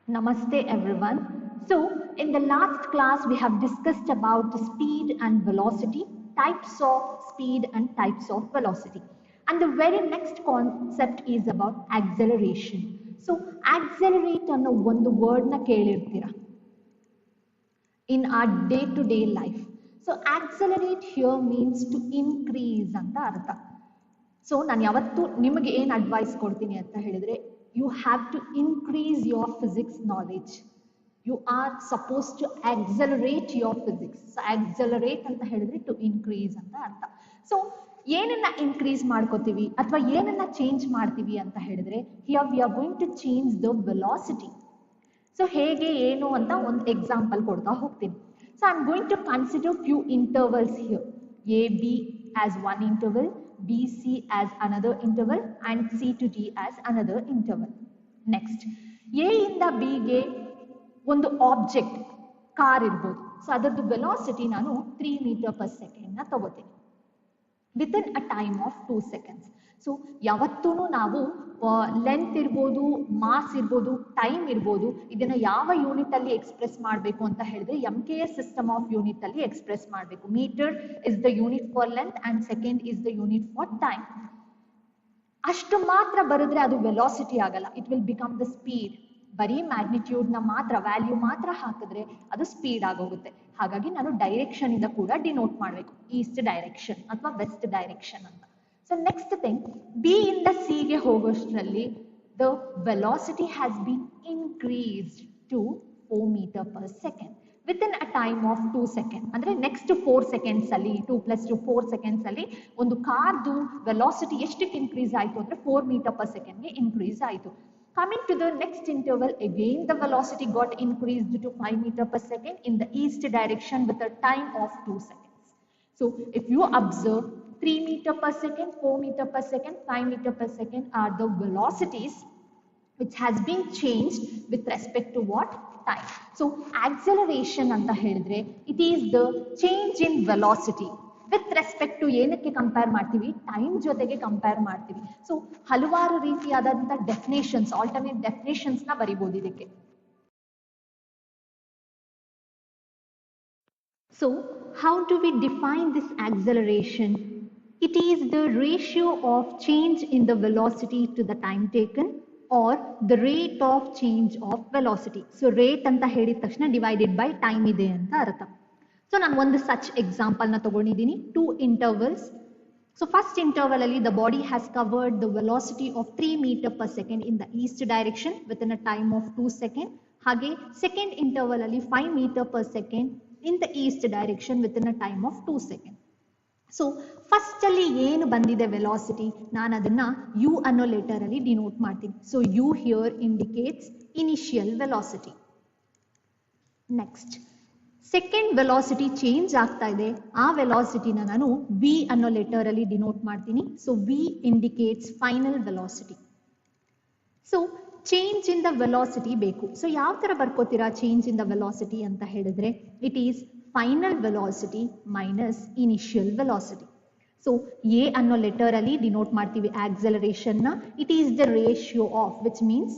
Namaste everyone. So in the last class we have discussed about the speed and velocity, types of speed and types of velocity. And the very next concept is about acceleration. So accelerate ಅನ್ನೋ ಒಂದು word ನ ಕೇಳಿರ್ತೀರಾ in our day-to-day life. So accelerate here means to increase ಅಂತ ಅರ್ಥ. So ನಾನು ಯಾವತ್ತು ನಿಮಗೆ ಏನು advice ಕೊಡ್ತೀನಿ ಅಂತ ಹೇಳಿದ್ರೆ you have to increase your physics knowledge. You are supposed to accelerate your physics. So accelerate ಅಂತ ಹೇಳಿದ್ರೆ to increase ಅಂತ ಅರ್ಥ. ಸೊ ಏನನ್ನ ಇನ್ಕ್ರೀಸ್ ಮಾಡ್ಕೋತೀವಿ ಅಥವಾ ಏನನ್ನ ಚೇಂಜ್ ಮಾಡ್ತೀವಿ ಅಂತ ಹೇಳಿದ್ರೆ here we are going to change the velocity. So ಹೇಗೆ ಏನು ಅಂತ ಒಂದು ಎಕ್ಸಾಂಪಲ್ ಕೊಡ್ತಾ ಹೋಗ್ತೀನಿ. So I am going to consider few intervals here. A B as one interval, B C as another interval and C to D as another interval. Next A ಇಂದ ಬಿಗೆ ಒಂದು object car ಇರ್ಬೋದು. So ಅದರದ್ದು velocity ನಾನು 3 metre per second ನ ತಗೋತೀನಿ with in a time of 2 seconds. So ಯಾವತ್ತೂ ನಾವು ಲೆಂತ್ ಇರ್ಬೋದು, ಮಾಸ್ ಇರ್ಬೋದು, ಟೈಮ್ ಇರ್ಬೋದು, ಇದನ್ನ ಯಾವ ಯೂನಿಟ್ ಅಲ್ಲಿ ಎಕ್ಸ್ಪ್ರೆಸ್ ಮಾಡಬೇಕು ಅಂತ ಹೇಳಿದ್ರೆ MKS ಸಿಸ್ಟಮ್ ಆಫ್ ಯೂನಿಟ್ ಅಲ್ಲಿ ಎಕ್ಸ್ಪ್ರೆಸ್ ಮಾಡಬೇಕು. Metre is the unit for length and second is the unit for time. ಅಷ್ಟು ಮಾತ್ರ ಬರೆದ್ರೆ ಅದು ವೆಲಾಸಿಟಿ ಆಗಲ್ಲ, it will become the speed. ಬರೀ ಮ್ಯಾಗ್ನಿಟ್ಯೂಡ್ ನ ಮಾತ್ರ ವ್ಯಾಲ್ಯೂ ಮಾತ್ರ ಹಾಕಿದ್ರೆ ಅದು ಸ್ಪೀಡ್ ಆಗೋಗುತ್ತೆ. ಹಾಗಾಗಿ ನಾನು ಡೈರೆಕ್ಷನ್ ಇಂದ ಕೂಡ ಡಿನೋಟ್ ಮಾಡಬೇಕು, ಈಸ್ಟ್ ಡೈರೆಕ್ಷನ್ ಅಥವಾ ವೆಸ್ಟ್ ಡೈರೆಕ್ಷನ್ ಅಂತ. ಸೊ ನೆಕ್ಸ್ಟ್ ಥಿಂಗ್, ಬಿ ಇಂದ ಸಿ ಗೆ ಹೋಗೋಷ್ಟರಲ್ಲಿ the velocity has been increased to 4 meter per second with in a time of 2 second. ಅಂದ್ರೆ ನೆಕ್ಸ್ಟ್ 4 ಸೆಕೆಂಡ್ಸ್ ಅಲ್ಲಿ 2 + 2 4 ಸೆಕೆಂಡ್ಸ್ ಅಲ್ಲಿ ಒಂದು ಕಾರ್ದು ವೆಲಾಸಿಟಿ ಎಷ್ಟಕ್ಕೆ ಇನ್ಕ್ರೀಸ್ ಆಯ್ತು ಅಂದ್ರೆ 4 ಮೀಟರ್ ಪರ್ ಸೆಕೆಂಡ್ ಗೆ ಇನ್ಕ್ರೀಸ್ ಆಯ್ತು. Coming to the next interval, again the velocity got increased to 5 meter per second in the east direction with a time of 2 seconds. So if you observe 3 meter per second, 4 meter per second, 5 meter per second are the velocities which has been changed with respect to what? Time. So acceleration anta helidre it is the change in velocity with respect to ಏನಕ್ಕೆ compare ಮಾಡ್ತೀವಿ? Time ಜೊತೆಗೆ compare ಮಾಡ್ತೀವಿ. So ಹಲವಾರು ರೀತಿಯಾದಂತಹ definitions, alternate definitions ನ ಬರಿಬಹುದು ಇದಕ್ಕೆ. So how do we define this acceleration? It is the ratio of change in the velocity to the time taken or the rate of change of velocity. So rate ಅಂತ ಹೇಳಿದ ತಕ್ಷಣ divided by time ಇದೆ ಅಂತ ಅರ್ಥ. So ನಾನು ಒಂದು such example ನ ತಗೊಂಡಿದ್ದೀನಿ, 2 intervals. ಸೊ ಫಸ್ಟ್ ಇಂಟರ್ವಲ್ ಅಲ್ಲಿ the body has covered the velocity of 3 metre per second in the east direction with in a time of 2 second. ಹಾಗೆ ಸೆಕೆಂಡ್ ಇಂಟರ್ವಲ್ ಅಲ್ಲಿ 5 metre per second in the east direction with in a time of 2 second. So first ಅಲ್ಲಿ ಏನು ಬಂದಿದೆ velocity, ನಾನು ಅದನ್ನ you ಅನ್ನೋ letter ಅಲ್ಲಿ denote ಮಾಡ್ತೀನಿ. So U here indicates initial velocity. Next second velocity change ಆಗ್ತಾ ಇದೆ, ಆ ವೆಲಾಸಿಟಿನ ನಾನು ವಿ ಅನ್ನೋ ಲೆಟರ್ ಅಲ್ಲಿ ಡಿನೋಟ್ ಮಾಡ್ತೀನಿ. So we indicates final velocity. So change in the velocity ಬೇಕು. ಸೊ ಯಾವ ತರ ಬರ್ಕೋತೀರಾ ಚೇಂಜ್ ಇನ್ ದ ವೆಲಾಸಿಟಿ ಅಂತ ಹೇಳಿದ್ರೆ it is final velocity minus initial velocity. So a ಅನ್ನೋ ಲೆಟರ್ ಅಲ್ಲಿ ಡಿನೋಟ್ ಮಾಡ್ತೀವಿ ಆಕ್ಸಲರೇಷನ್ ನ. It is the ratio of, which means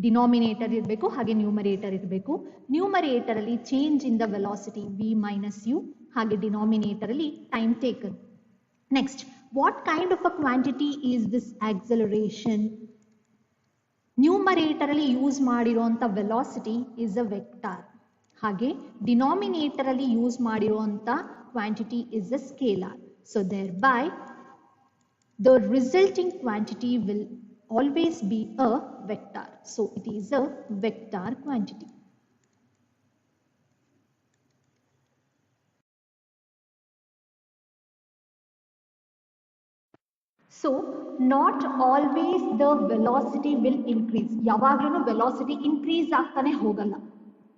denominator ಇರಬೇಕು ಹಾಗೆ ನ್ಯೂಮರೇಟರ್ ಇರಬೇಕು. ನ್ಯೂಮರೇಟರ್ ಅಲ್ಲಿ change in the velocity v minus u, ಹಾಗೆ ಡಿನಾಮಿನೇಟರ್ ಅಲ್ಲಿ time taken. Next, what kind of a quantity is this acceleration? Numerator ಅಲ್ಲಿ use ಮಾಡಿರುವಂತ velocity is a vector, ಹಾಗೆ denominator ಅಲ್ಲಿ ಯೂಸ್ ಮಾಡಿರುವಂತ quantity is a scalar. So thereby the resulting quantity will always be a vector. So it is a vector quantity. So not always the velocity will increase. ಯಾವಾಗಲೂ velocity increase ಆಗ್ತಾನೆ ಹೋಗಲ್ಲ,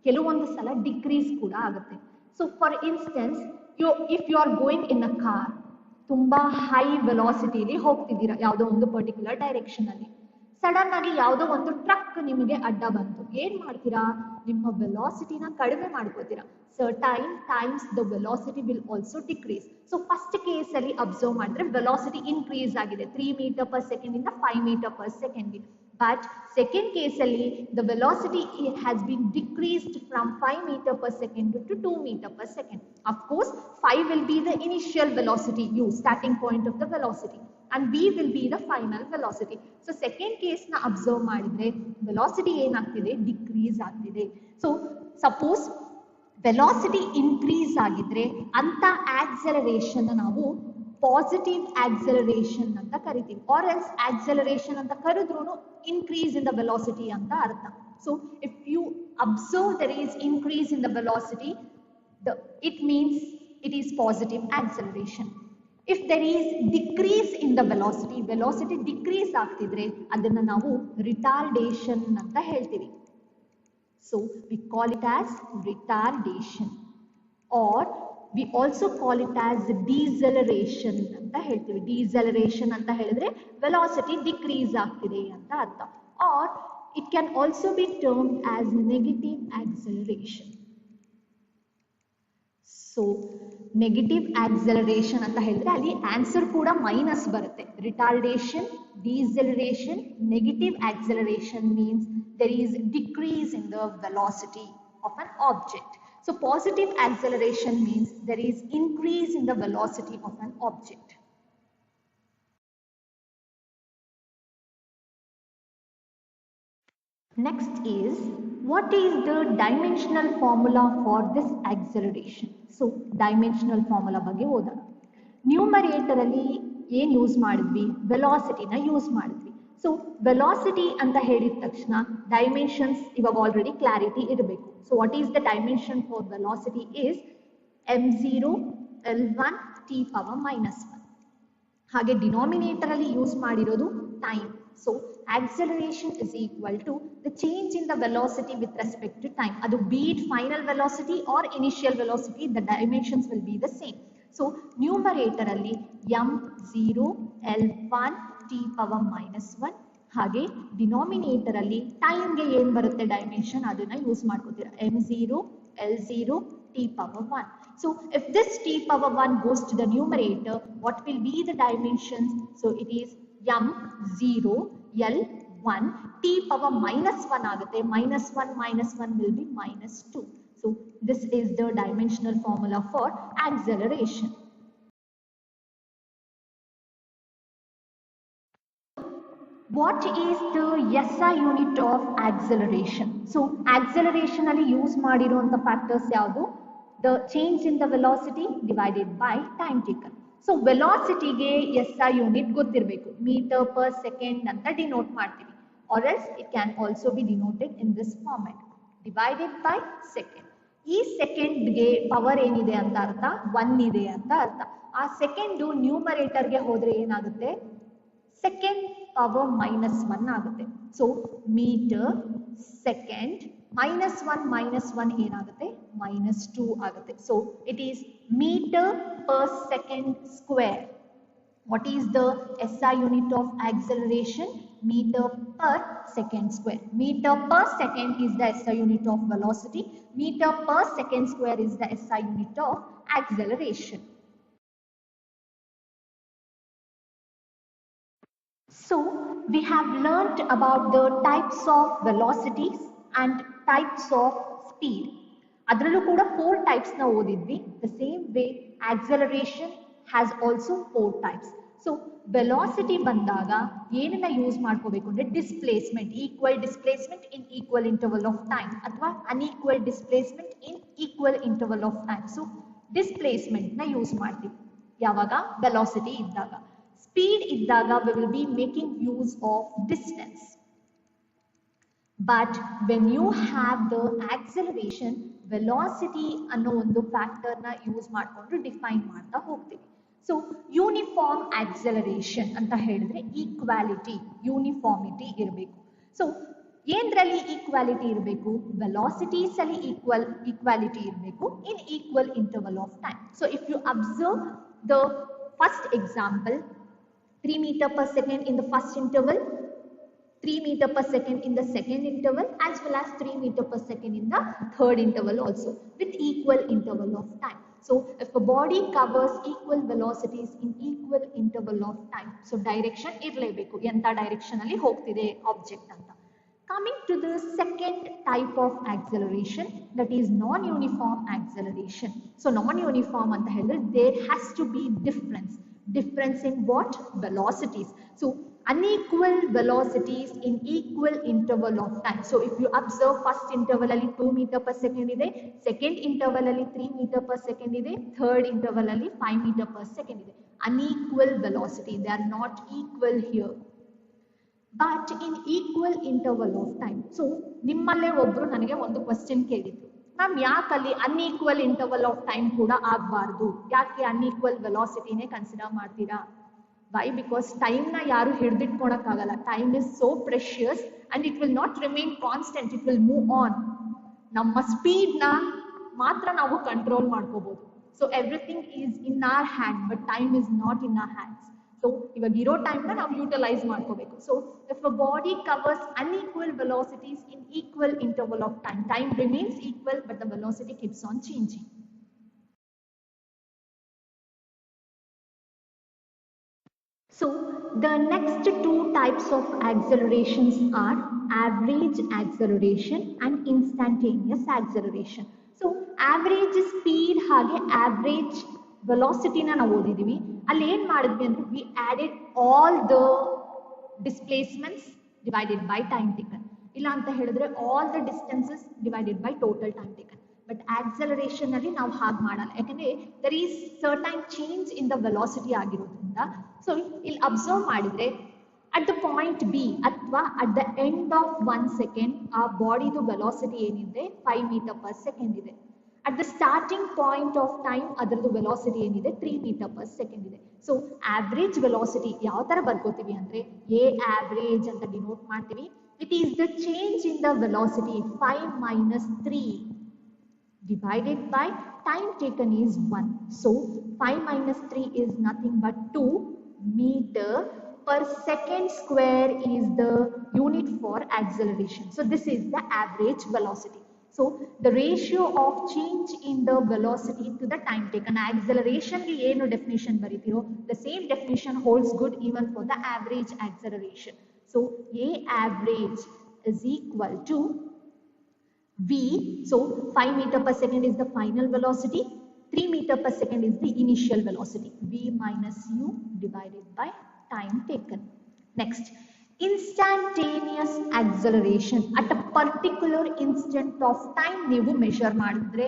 ಕೆಲವೊಂದು ಸಲ decrease ಕೂಡ ಆಗುತ್ತೆ. So for instance, if you are going in a car, ತುಂಬಾ high ವೆಲಾಸಿಟಿಲಿ ಹೋಗ್ತಿದ್ದೀರಾ ಯಾವುದೋ ಒಂದು ಪರ್ಟಿಕ್ಯುಲರ್ ಡೈರೆಕ್ಷನ್ ಅಲ್ಲಿ, ಸಡನ್ ಆಗಿ ಯಾವುದೋ ಒಂದು ಟ್ರಕ್ ನಿಮಗೆ ಅಡ್ಡ ಬಂತು, ಏನ್ ಮಾಡ್ತೀರಾ? ನಿಮ್ಮ ವೆಲಾಸಿಟಿನ ಕಡಿಮೆ ಮಾಡ್ಕೋತೀರಾ. Certain times the velocity will also decrease. So first case ಅಲ್ಲಿ ಅಬ್ಸರ್ವ್ ಮಾಡಿದ್ರೆ ವೆಲಾಸಿಟಿ ಇನ್ಕ್ರೀಸ್ ಆಗಿದೆ 3 ಮೀಟರ್ ಪರ್ ಸೆಕೆಂಡ್ ಇಂದ 5 metre per second. But second case ಅಲ್ಲಿ the velocity has been decreased from 5 meter per second to 2 meter per second. Of course 5 will be the initial velocity u, starting point of the velocity, and v will be the final velocity. So second case na observe ಮಾಡಿದ್ರೆ velocity ಏನಾಗ್ತಿದೆ, decrease ಆಗ್ತಿದೆ. So suppose velocity increase ಆಗಿದ್ರೆ ಅಂತ acceleration ನಾವು positive acceleration ಅಂತ ಕರಿತೀವಿ, R else acceleration ಅಂತ ಕರೆದ್ರೂ ಇನ್ಕ್ರೀಸ್ ಇನ್ ದ ವೆಲಾಸಿಟಿ ಅಂತ ಅರ್ಥ. So if you observe there is increase in the velocity, it means it is positive acceleration. If there is decrease in the velocity, velocity decrease ಆಗ್ತಿದ್ರೆ ಅದನ್ನ ನಾವು retardation ಅಂತ ಹೇಳ್ತೀವಿ. So we call it as retardation, or we also call it as deceleration ಅಂತ ಹೇಳ್ತೀವಿ. deceleration ಅಂತ ಹೇಳಿದ್ರೆ velocity decrease ಆಗ್ತಿದೆ ಅಂತ ಅರ್ಥ, or it can also be termed as negative acceleration. So negative acceleration ಅಂತ ಹೇಳಿದ್ರೆ ಅಲ್ಲಿ ಆನ್ಸರ್ ಕೂಡ ಮೈನಸ್ ಬರುತ್ತೆ. retardation, deceleration, negative acceleration means there is decrease in the velocity of an object. So positive acceleration means there is increase in the velocity of an object. Next is, what is the dimensional formula for this acceleration? So dimensional formula ಬಗ್ಗೆ ಓದೋಣ. Numerator ಅಲ್ಲಿ ಏನು use ಮಾಡಿದ್ವಿ, ವೆಲಾಸಿಟಿನ use ಮಾಡಿದ್ವಿ. So velocity ಅಂತ ಹೇಳಿದ ತಕ್ಷಣ dimensions ಇವಾಗ ಆಲ್ರೆಡಿ ಕ್ಲಾರಿಟಿ ಇರಬೇಕು. So what is the dimension for velocity is m0 l1 t power -1. ಹಾಗೆ ಡಿನಾಮಿನೇಟರ್ ಅಲ್ಲಿ ಯೂಸ್ ಮಾಡಿರೋದು time. So acceleration is equal to the change in the velocity with respect to time. ಅದು be it final velocity or initial velocity, the dimensions will be the same. So numerator ಅಲ್ಲಿ m0 l1 t power -1, ಹಾಗೆ denominator ಅಲ್ಲಿ time ಗೆ ಏನ್ ಬರುತ್ತೆ dimension ಅದನ್ನ use ಮಾಡ್ಕೊತೀರಾ, m0 l0 t power 1. So if this t power 1 goes to the numerator, what will be the dimensions? So it is m0 l1 t power -1 ಆಗುತ್ತೆ. -1 will be -2. So this is the dimensional formula for acceleration. What is the SI unit of acceleration? So acceleration ಅಲ್ಲಿ use ಮಾಡಿರುವಂತ factors ಯಾವುದು? The change in the velocity divided by time taken. So velocity ಗೆ SI unit ಗೊತ್ತಿರಬೇಕು, meter per second ಅಂತ denote ಮಾಡ್ತೀವಿ, or else it can also be denoted in this format, divided by second. ಈ second ಗೆ power ಏನಿದೆ ಅಂತ ಅರ್ಥ, 1 ಇದೆ ಅಂತ ಅರ್ಥ. ಆ ಸೆಕೆಂಡ್ ನ್ಯೂಮರೇಟರ್ ಗೆ ಹೋದ್ರೆ ಏನಾಗುತ್ತೆ, ಸೆಕೆಂಡ್ ಪವರ್ -1 ಆಗುತ್ತೆ. ಸೊ ಮೀಟರ್ ಸೆಕೆಂಡ್ -1 ಏನಾಗುತ್ತೆ, -2 ಆಗುತ್ತೆ. So it is metre per second square. What is the SI unit of acceleration? Meter per second square. Meter per second is the SI unit of velocity. Meter per second square is the SI unit of acceleration. So we have learnt about the types of velocities and types of speed. ಅದರಲ್ಲೂ ಕೂಡ 4 types ನ ಓದಿದ್ವಿ. The same way acceleration has also 4 types. So velocity ಬಂದಾಗ ಏನನ್ನ use ಮಾಡ್ಕೋಬೇಕು ಅಂದ್ರೆ displacement, equal displacement in equal interval of time, ಅಥವಾ unequal displacement in equal interval of time. So displacement ನ use ಮಾಡ್ತೀವಿ ಯಾವಾಗ, ವೆಲಾಸಿಟಿ ಇದ್ದಾಗ. ಸ್ಪೀಡ್ ಇದ್ದಾಗ we will be making use of distance. But when you have the acceleration, velocity ಅನ್ನೋ ಒಂದು factor ನ use ಮಾಡ್ಕೊಂಡು ಡಿಫೈನ್ ಮಾಡ್ತಾ ಹೋಗ್ತೀವಿ. ಸೊ ಯೂನಿಫಾರ್ಮ್ ಆಕ್ಸಲರೇಷನ್ ಅಂತ ಹೇಳಿದ್ರೆ ಈಕ್ವಾಲಿಟಿ, ಯೂನಿಫಾರ್ಮಿಟಿ ಇರಬೇಕು. ಸೊ ಏನ್ರಲ್ಲಿ ಈಕ್ವಾಲಿಟಿ ಇರಬೇಕು, ವೆಲಾಸಿಟೀಸ್ ಅಲ್ಲಿ ಈಕ್ವಾಲಿಟಿ ಇರಬೇಕು in equal interval of time. So if you observe the first example, 3 meter per second in the first interval, 3 meter per second in the second interval, as well as 3 meter per second in the third interval also, with equal interval of time. So if a body covers equal velocities in equal interval of time, so direction irlebeku enta direction alli hogtide object anta. Coming to the second type of acceleration, that is non-uniform acceleration. So non-uniform anta helidre there has to be difference in what? Velocities. So unequal velocities in equal interval of time. So if you observe first interval alli 2 meter per second ide, second interval alli 3 meter per second ide, third interval alli 5 meter per second ide. Unequal velocity, they are not equal here, but in equal interval of time. So ನಿಮ್ಮಲ್ಲೇ ಒಬ್ರು ನನಗೆ ಒಂದು question ಕೇಳಿದ್ರು, ma'am ಯಾಕಲ್ಲಿ unequal interval of time ಕೂಡ ಆಗಬಾರ್ದು, ಯಾಕೆ unequal ವೆಲಾಸಿಟಿನೇ ಕನ್ಸಿಡರ್ ಮಾಡ್ತೀರಾ? Why? Because time na yaru ಹಿಡಿದಿಟ್ಕೊಳಕ್ಕಾಗಲ್ಲ. Time is so precious and it will not remain constant, it will move on. ನಮ್ಮ ಸ್ಪೀಡ್ ನ ಮಾತ್ರ ನಾವು ಕಂಟ್ರೋಲ್ ಮಾಡ್ಕೋಬಹುದು. So everything is in our hand, but time is not in our hands. So ಇವಾಗ ಇರೋ time ನ ನಾವು utilise ಮಾಡ್ಕೋಬೇಕು. So if a body covers unequal velocities in equal interval of time, time remains equal but the velocity keeps on changing. So the next two types of accelerations are average acceleration and instantaneous acceleration. So average speed ಹಾಗೆ average velocity ನ ನಾವು ಓದಿದೀವಿ. ಅಲ್ಲಿ ಏನ್ ಮಾಡಿದ್ವಿ ಅಂದ್ರೆ we added all the displacements divided by time taken. ಇಲ್ಲ ಅಂತ ಹೇಳಿದ್ರೆ all the distances divided by total time taken. But acceleration ಅಲ್ಲಿ ನಾವು ಹಾಗೆ ಮಾಡಲ್ಲ, ಯಾಕಂದ್ರೆ there is certain change in the velocity ಆಗಿರೋದ್ರಿಂದ. So ಇಲ್ಲಿ ಅಬ್ಸರ್ವ್ ಮಾಡಿದ್ರೆ at the point B ಅಥವಾ at the end of 1 second ಆ ಬಾಡಿದು ವೆಲಾಸಿಟಿ ಏನಿದೆ 5 meter per second ಇದೆ. At the starting point of time ಅದರದ್ದು ವೆಲಾಸಿಟಿ ಏನಿದೆ 3 meter per second ಇದೆ. ಸೊ average velocity ಯಾವ ತರ ಬರ್ಕೋತೀವಿ ಅಂದ್ರೆ A average ಅಂತ ಡಿನೋಟ್ ಮಾಡ್ತೀವಿ. It is the change in the velocity 5 minus 3 divided by time taken is 1. So 5 minus 3 is nothing but 2 meter per second square is the unit for acceleration. So this is the average velocity. So the ratio of change in the velocity to the time taken. Acceleration ge ಏನು definition ಬರೀತೀರೋ the same definition holds good even for the average acceleration. So A average is equal to V. So 5 meter per second is the final velocity, 3 meter per second is the initial velocity. V minus U divided by time taken. Next, instantaneous acceleration. At a particular instant of time ನೀವು measure ಮಾಡಿದ್ರೆ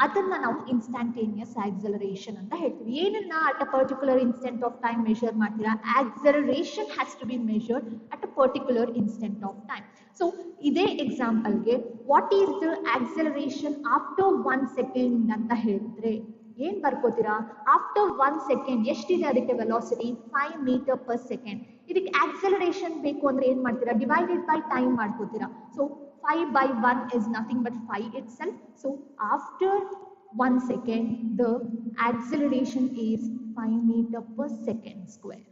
ಅದನ್ನ ನಾವು instantaneous acceleration ಅಂತ ಹೇಳ್ತೀವಿ. ಏನನ್ನ at a particular instant of time measure ಮಾಡ್ತೀರಾ? Acceleration has to be measured at a particular instant of time. So ಇದೇ example ಗೆ what is the acceleration after 1 second ಅಂತ ಹೇಳಿದ್ರೆ ಏನ್ ಬರ್ಕೋತೀರಾ? ಆಫ್ಟರ್ 1 second ಎಷ್ಟಿದೆ ಅದಕ್ಕೆ ವೆಲಾಸಿಟಿ 5 meter per second. ಇದಕ್ಕೆ acceleration ಬೇಕು ಅಂದ್ರೆ ಏನ್ ಮಾಡ್ತೀರಾ? ಡಿವೈಡೆಡ್ ಬೈ ಟೈಮ್ ಮಾಡ್ಕೋತೀರಾ. So 5 by 1 is nothing but 5 itself. So after 1 second the acceleration is 5 meter per second square.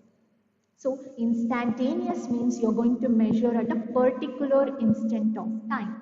So instantaneous means you're going to measure at a particular instant of time.